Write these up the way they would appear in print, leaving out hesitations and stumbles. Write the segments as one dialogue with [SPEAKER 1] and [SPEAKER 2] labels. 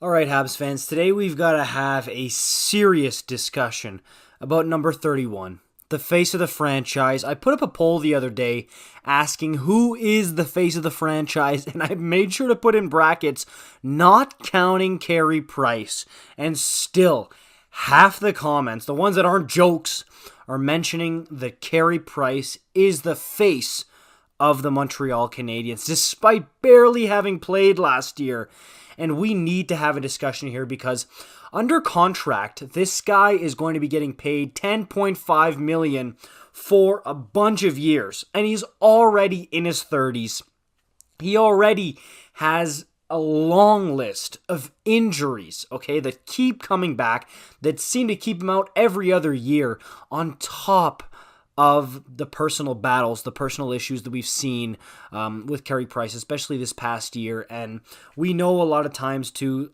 [SPEAKER 1] All right, Habs fans, today we've got to have a serious discussion about number 31, the face of the franchise. I put up a poll the other day asking who is the face of the franchise, and I made sure to put in brackets, not counting Carey Price. And still, half the comments, the ones that aren't jokes, are mentioning that Carey Price is the face of the Montreal Canadiens, despite barely having played last year. And we need to have a discussion here because under contract, this guy is going to be getting paid $10.5 million for a bunch of years. And he's already in his 30s. He already has a long list of injuries, okay, that keep coming back, that seem to keep him out every other year, on top of the personal battles, the personal issues that we've seen with Carey Price, especially this past year. And we know a lot of times too,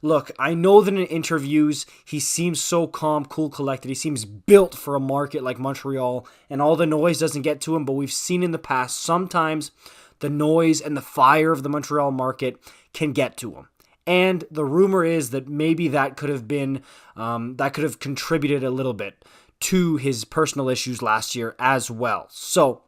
[SPEAKER 1] look, I know that in interviews, he seems so calm, cool, collected. He seems built for a market like Montreal, and all the noise doesn't get to him. But we've seen in the past, sometimes the noise and the fire of the Montreal market can get to him. And the rumor is that maybe that could have been, that could have contributed a little bit to his personal issues last year as well. So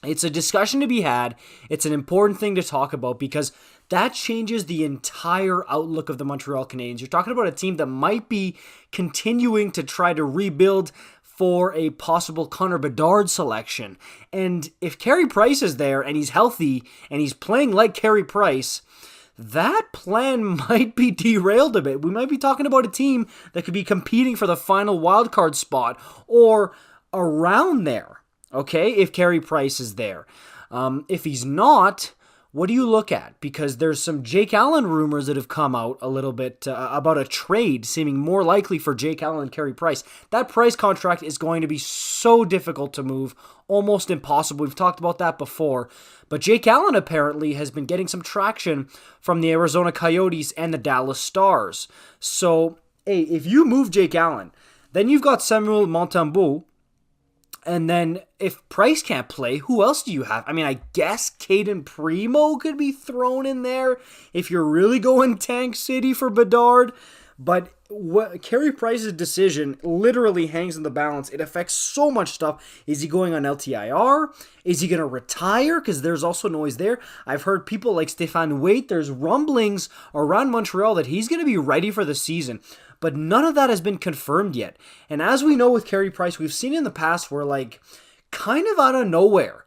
[SPEAKER 1] it's a discussion to be had. It's an important thing to talk about because that changes the entire outlook of the Montreal Canadiens. You're talking about a team that might be continuing to try to rebuild for a possible Connor Bedard selection. And if Carey Price is there and he's healthy and he's playing like Carey Price, that plan might be derailed a bit. We might be talking about a team that could be competing for the final wildcard spot or around there, okay, if Carey Price is there. If he's not, what do you look at? Because there's some Jake Allen rumors that have come out a little bit about a trade seeming more likely for Jake Allen and Carey Price. That Price contract is going to be so difficult to move, almost impossible. We've talked about that before. But Jake Allen apparently has been getting some traction from the Arizona Coyotes and the Dallas Stars. So, hey, if you move Jake Allen, then you've got Samuel Montembeault. And then if Price can't play, who else do you have? I guess Caden Primo could be thrown in there if you're really going Tank City for Bedard. But Carey Price's decision literally hangs in the balance. It affects so much stuff. Is he going on LTIR? Is he going to retire? Because there's also noise there. I've heard people like Stéphane Waite, there's rumblings around Montreal that he's going to be ready for the season. But none of that has been confirmed yet. And as we know with Carey Price, we've seen in the past where, kind of out of nowhere,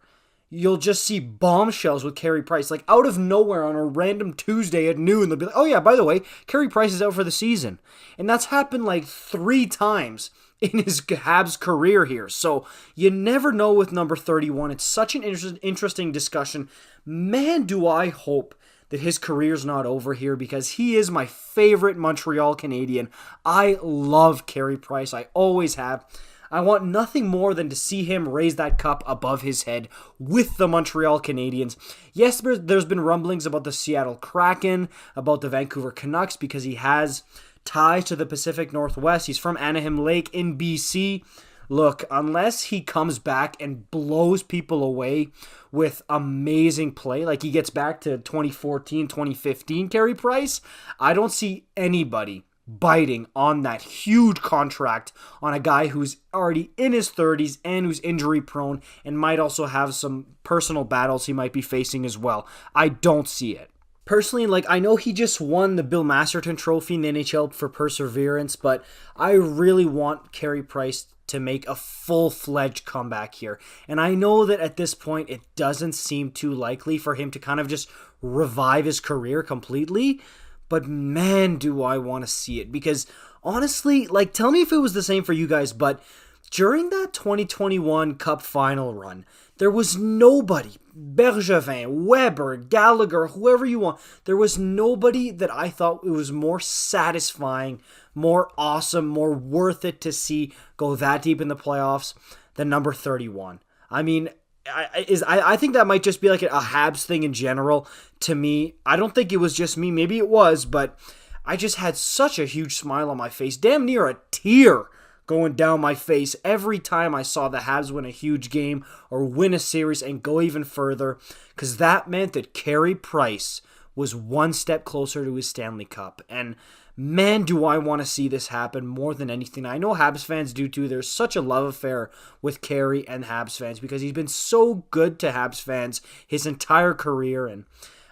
[SPEAKER 1] you'll just see bombshells with Carey Price. Out of nowhere on a random Tuesday at noon, they'll be like, oh yeah, by the way, Carey Price is out for the season. And that's happened 3 times in his Habs career here. So you never know with number 31. It's such an interesting discussion. Man, do I hope that his career's not over here because he is my favorite Montreal Canadian. I love Carey Price. I always have. I want nothing more than to see him raise that cup above his head with the Montreal Canadiens. Yes, there's been rumblings about the Seattle Kraken, about the Vancouver Canucks because he has ties to the Pacific Northwest. He's from Anaheim Lake in BC. Look, unless he comes back and blows people away with amazing play, like he gets back to 2014, 2015 Carey Price, I don't see anybody biting on that huge contract on a guy who's already in his 30s and who's injury prone and might also have some personal battles he might be facing as well. I don't see it. Personally, I know he just won the Bill Masterton Trophy in the NHL for perseverance, but I really want Carey Price to make a full-fledged comeback here. And I know that at this point, it doesn't seem too likely for him to kind of just revive his career completely, but man, do I want to see it. Because honestly, tell me if it was the same for you guys, but during that 2021 Cup final run, there was nobody, Bergevin, Weber, Gallagher, whoever you want, there was nobody that I thought it was more satisfying, more awesome, more worth it to see go that deep in the playoffs than number 31. I think that might just be a Habs thing in general to me. I don't think it was just me. Maybe it was, but I just had such a huge smile on my face, damn near a tear going down my face every time I saw the Habs win a huge game or win a series and go even further, because that meant that Carey Price was one step closer to his Stanley Cup. And man, do I want to see this happen more than anything. I know Habs fans do too. There's such a love affair with Carey and Habs fans because he's been so good to Habs fans his entire career. And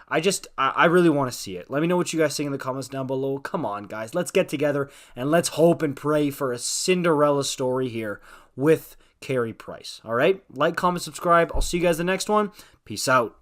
[SPEAKER 1] I really want to see it. Let me know what you guys think in the comments down below. Come on, guys. Let's get together and let's hope and pray for a Cinderella story here with Carey Price. All right? Like, comment, subscribe. I'll see you guys in the next one. Peace out.